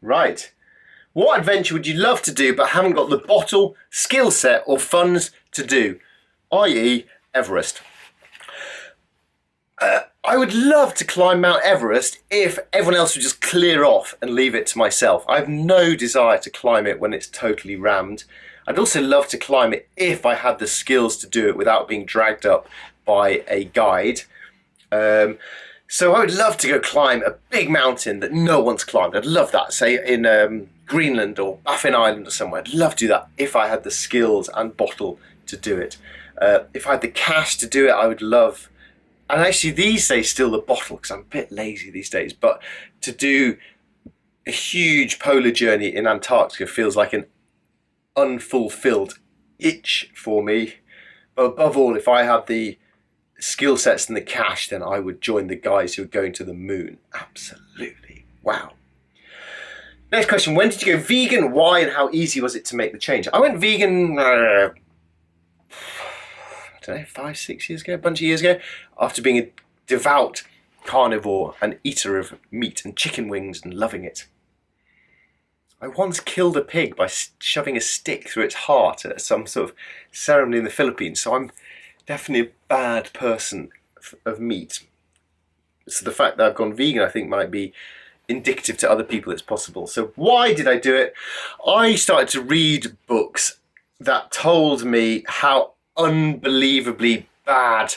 Right. What adventure would you love to do but haven't got the bottle, skill set, or funds to do? I.e., Everest. I would love to climb Mount Everest if everyone else would just clear off and leave it to myself. I have no desire to climb it when it's totally rammed. I'd also love to climb it if I had the skills to do it without being dragged up by a guide. So I would love to go climb a big mountain that no one's climbed. I'd love that, say in Greenland or Baffin Island or somewhere. I'd love to do that if I had the skills and bottle to do it. If I had the cash to do it, I would love... And actually these days still the bottle, because I'm a bit lazy these days, but to do a huge polar journey in Antarctica feels like an unfulfilled itch for me. But above all, if I had the skill sets and the cash, then I would join the guys who are going to the moon. Absolutely. Wow. Next question. When did you go vegan? Why and how easy was it to make the change? I went vegan... I don't know, 5-6 years ago, a bunch of years ago, after being a devout carnivore and eater of meat and chicken wings and loving it. I once killed a pig by shoving a stick through its heart at some sort of ceremony in the Philippines, so I'm definitely a bad person of meat. So the fact that I've gone vegan, I think, might be indicative to other people it's possible. So why did I do it? I started to read books that told me how unbelievably bad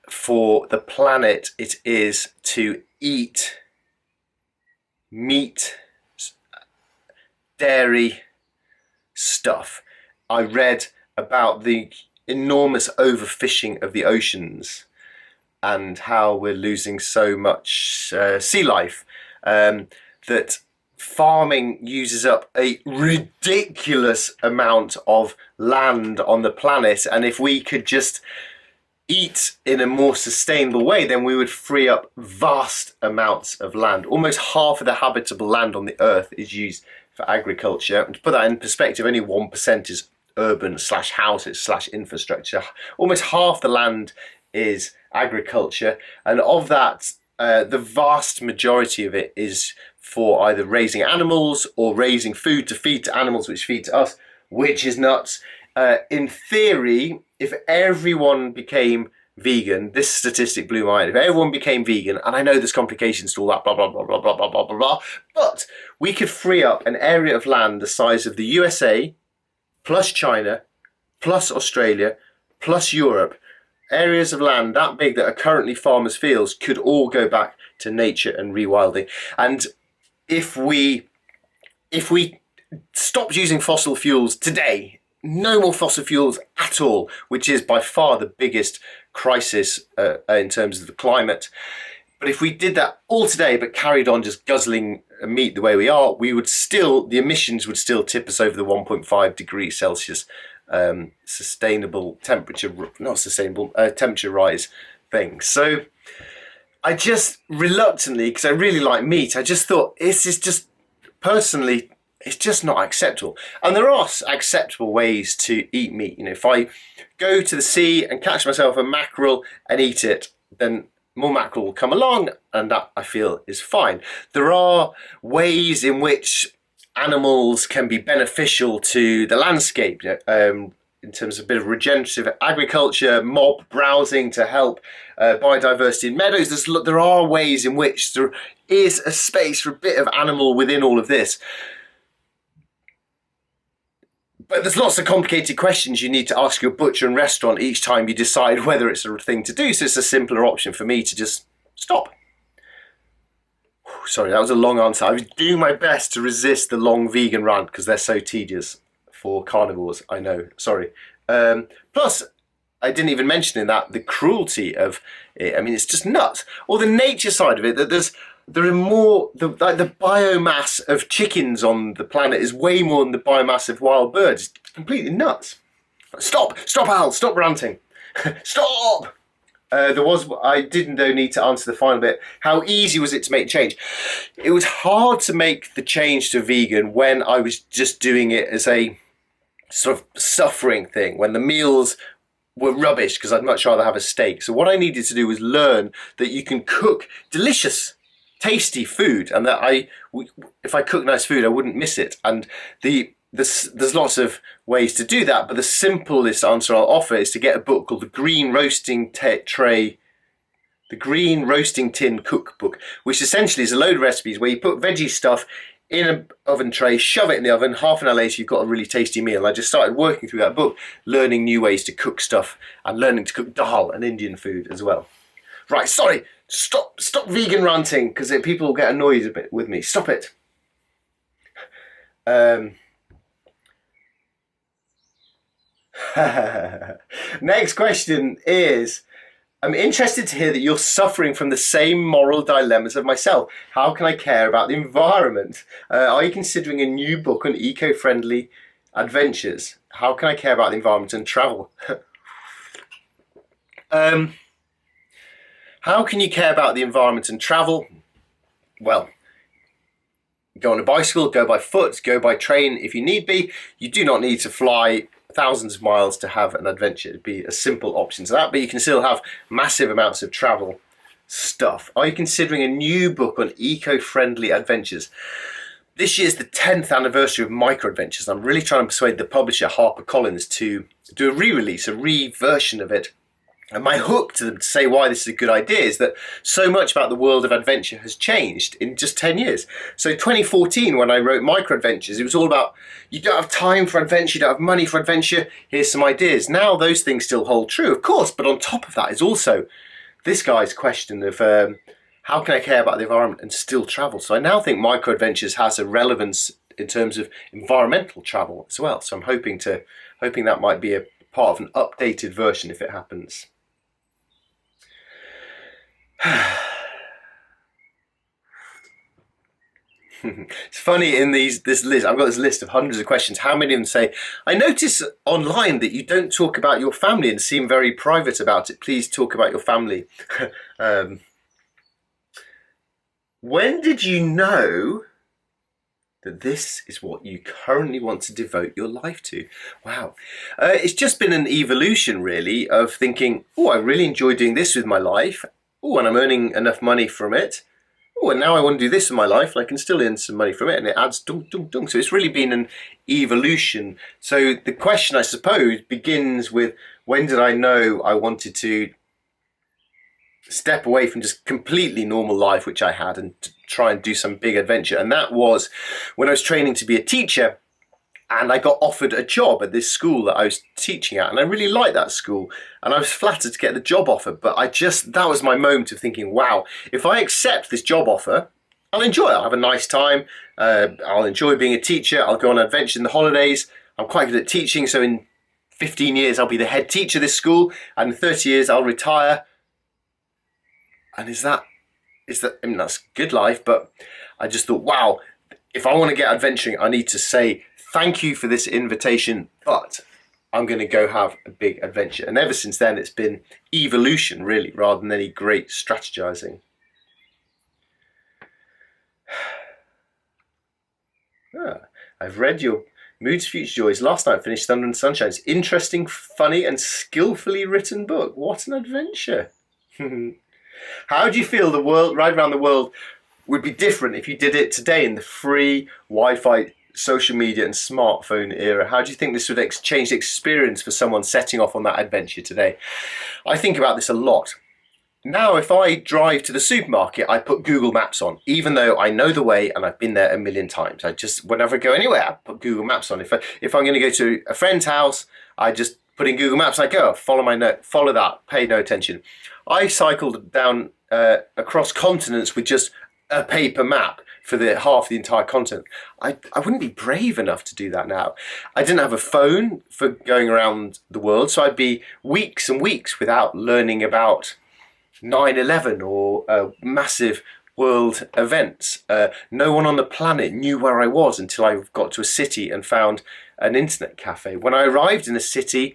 for the planet it is to eat meat, dairy stuff. I read about the enormous overfishing of the oceans and how we're losing so much sea life, that farming uses up a ridiculous amount of land on the planet, and if we could just eat in a more sustainable way, then we would free up vast amounts of land. Almost half of the habitable land on the earth is used for agriculture. And to put that in perspective, only 1% is urban / houses / infrastructure. Almost half the land is agriculture, and of that, the vast majority of it is for either raising animals or raising food to feed to animals which feed to us, which is nuts. In theory, if everyone became vegan, this statistic blew my mind, if everyone became vegan, and I know there's complications to all that, blah, blah, blah, blah, blah, blah, blah, blah, blah, but we could free up an area of land the size of the USA, plus China, plus Australia, plus Europe. Areas of land that big that are currently farmers' fields could all go back to nature and rewilding. And if we stopped using fossil fuels today, no more fossil fuels at all, which is by far the biggest crisis in terms of the climate. But if we did that all today but carried on just guzzling meat the way we are, the emissions would still tip us over the 1.5 degrees Celsius sustainable temperature, temperature rise thing. So I just reluctantly, because I really like meat, I just thought this is just, personally, it's just not acceptable. And there are acceptable ways to eat meat. You know, if I go to the sea and catch myself a mackerel and eat it, then more mackerel will come along, and that I feel is fine. There are ways in which animals can be beneficial to the landscape, in terms of a bit of regenerative agriculture, mob browsing to help biodiversity in meadows. There are ways in which there is a space for a bit of animal within all of this. But there's lots of complicated questions you need to ask your butcher and restaurant each time you decide whether it's a thing to do. So it's a simpler option for me to just stop. Sorry, that was a long answer. I was doing my best to resist the long vegan rant because they're so tedious for carnivores, I know. Sorry. Plus, I didn't even mention in that the cruelty of it. I mean, it's just nuts. Or the nature side of it, that there are more, the biomass of chickens on the planet is way more than the biomass of wild birds. It's completely nuts. Stop, Al, stop ranting. Stop! I didn't though need to answer the final bit. How easy was it to make change? It was hard to make the change to vegan when I was just doing it as a sort of suffering thing, when the meals were rubbish because I'd much rather have a steak. So what I needed to do was learn that you can cook delicious tasty food, and that if I cook nice food, I wouldn't miss it. And there's lots of ways to do that, but the simplest answer I'll offer is to get a book called The Green Roasting Tin Cookbook, which essentially is a load of recipes where you put veggie stuff in an oven tray, shove it in the oven, half an hour later you've got a really tasty meal. I just started working through that book, learning new ways to cook stuff and learning to cook dal and Indian food as well. Right, sorry, stop vegan ranting, because people will get annoyed a bit with me. Stop it. Next question is, I'm interested to hear that you're suffering from the same moral dilemmas of myself. How can I care about the environment? Are you considering a new book on eco-friendly adventures? How can I care about the environment and travel? How can you care about the environment and travel? Well, go on a bicycle, go by foot, go by train if you need be. You do not need to fly thousands of miles to have an adventure. It'd be a simple option to that, but you can still have massive amounts of travel stuff. Are you considering a new book on eco-friendly adventures? This year's the 10th anniversary of Micro Adventures. I'm really trying to persuade the publisher HarperCollins to do a re-release, a re-version of it. And my hook to them to say why this is a good idea is that so much about the world of adventure has changed in just 10 years. So 2014, when I wrote Micro Adventures, it was all about, you don't have time for adventure, you don't have money for adventure, here's some ideas. Now those things still hold true, of course, but on top of that is also this guy's question of how can I care about the environment and still travel? So I now think Micro Adventures has a relevance in terms of environmental travel as well. So I'm hoping that might be a part of an updated version if it happens. It's funny in this list, I've got this list of hundreds of questions. How many of them say, I notice online that you don't talk about your family and seem very private about it. Please talk about your family. When did you know that this is what you currently want to devote your life to? Wow. It's just been an evolution, really, of thinking, oh, I really enjoy doing this with my life. Oh, and I'm earning enough money from it. Oh, and now I want to do this in my life, and I can still earn some money from it, and it adds dung, dung, dung. So it's really been an evolution. So the question, I suppose, begins with, when did I know I wanted to step away from just completely normal life, which I had, and to try and do some big adventure? And that was when I was training to be a teacher, and I got offered a job at this school that I was teaching at, and I really liked that school, and I was flattered to get the job offer, but that was my moment of thinking, wow, if I accept this job offer, I'll enjoy it, I'll have a nice time, I'll enjoy being a teacher, I'll go on an adventure in the holidays, I'm quite good at teaching, so in 15 years I'll be the head teacher of this school, and in 30 years I'll retire. And I mean, that's good life, but I just thought, wow, if I want to get adventuring, I need to say, thank you for this invitation, but I'm going to go have a big adventure. And ever since then, it's been evolution, really, rather than any great strategizing. I've read your Moods, Future Joys last night, finished Thunder and Sunshine. It's interesting, funny, and skillfully written book. What an adventure. How do you feel the ride around the world would be different if you did it today in the free Wi-Fi, social media and smartphone era? How do you think this would change the experience for someone setting off on that adventure today? I think about this a lot. Now, if I drive to the supermarket, I put Google Maps on, even though I know the way and I've been there a million times. Whenever I go anywhere, I put Google Maps on. If I'm going to go to a friend's house, I just put in Google Maps and I go, follow that, pay no attention. I cycled down across continents with just a paper map for half the entire continent. I wouldn't be brave enough to do that now. I didn't have a phone for going around the world, so I'd be weeks and weeks without learning about 9/11 or massive world events. No one on the planet knew where I was until I got to a city and found an internet cafe. When I arrived in a city,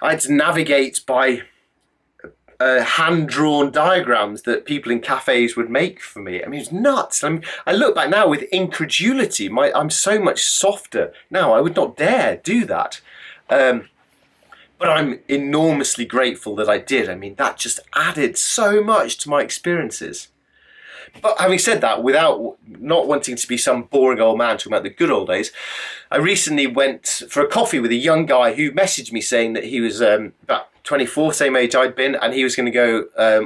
I had to navigate by hand-drawn diagrams that people in cafes would make for me. I mean, it's nuts. I look back now with incredulity. I'm so much softer now. I would not dare do that. But I'm enormously grateful that I did. I mean, that just added so much to my experiences. But having said that, without not wanting to be some boring old man talking about the good old days, I recently went for a coffee with a young guy who messaged me saying that he was about 24, same age I'd been, and he was going to go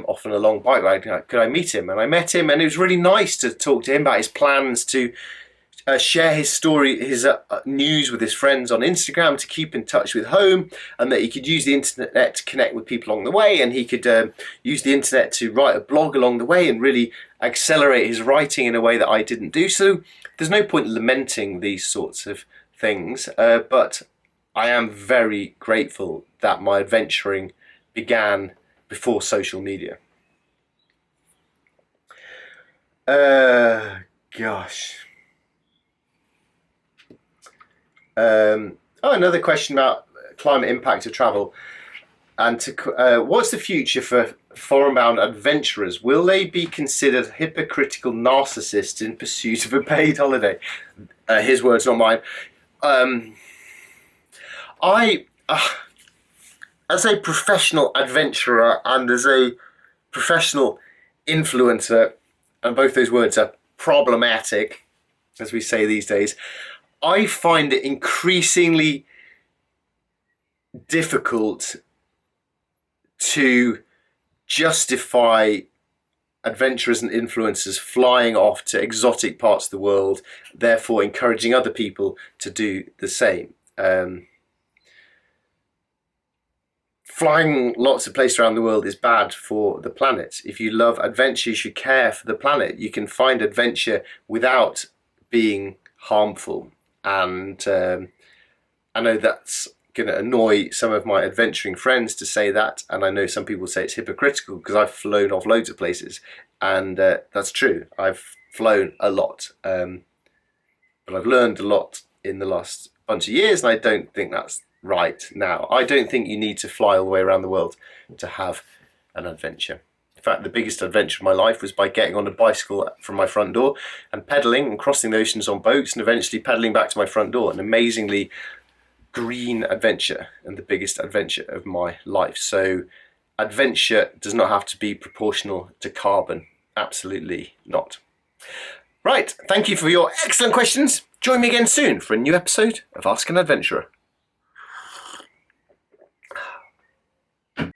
off on a long bike ride. Could I meet him? And I met him, and it was really nice to talk to him about his plans to share his story, his news with his friends on Instagram, to keep in touch with home, and that he could use the internet to connect with people along the way, and he could use the internet to write a blog along the way and really accelerate his writing in a way that I didn't do. So there's no point lamenting these sorts of things, but I am very grateful that my adventuring began before social media. Gosh. Another question about climate impact of travel. And what's the future for foreign-bound adventurers? Will they be considered hypocritical narcissists in pursuit of a paid holiday? His words, not mine. As a professional adventurer and as a professional influencer, and both those words are problematic, as we say these days, I find it increasingly difficult to justify adventurers and influencers flying off to exotic parts of the world, therefore encouraging other people to do the same. Flying lots of places around the world is bad for the planet. If you love adventure, you should care for the planet. You can find adventure without being harmful. And I know that's going to annoy some of my adventuring friends to say that, and I know some people say it's hypocritical because I've flown off loads of places, and that's true. I've flown a lot, but I've learned a lot in the last bunch of years, and I don't think that's right now. I don't think you need to fly all the way around the world to have an adventure. In fact, the biggest adventure of my life was by getting on a bicycle from my front door and pedalling and crossing the oceans on boats and eventually pedaling back to my front door. An amazingly green adventure and the biggest adventure of my life. So adventure does not have to be proportional to carbon. Absolutely not. Right, thank you for your excellent questions. Join me again soon for a new episode of Ask an Adventurer.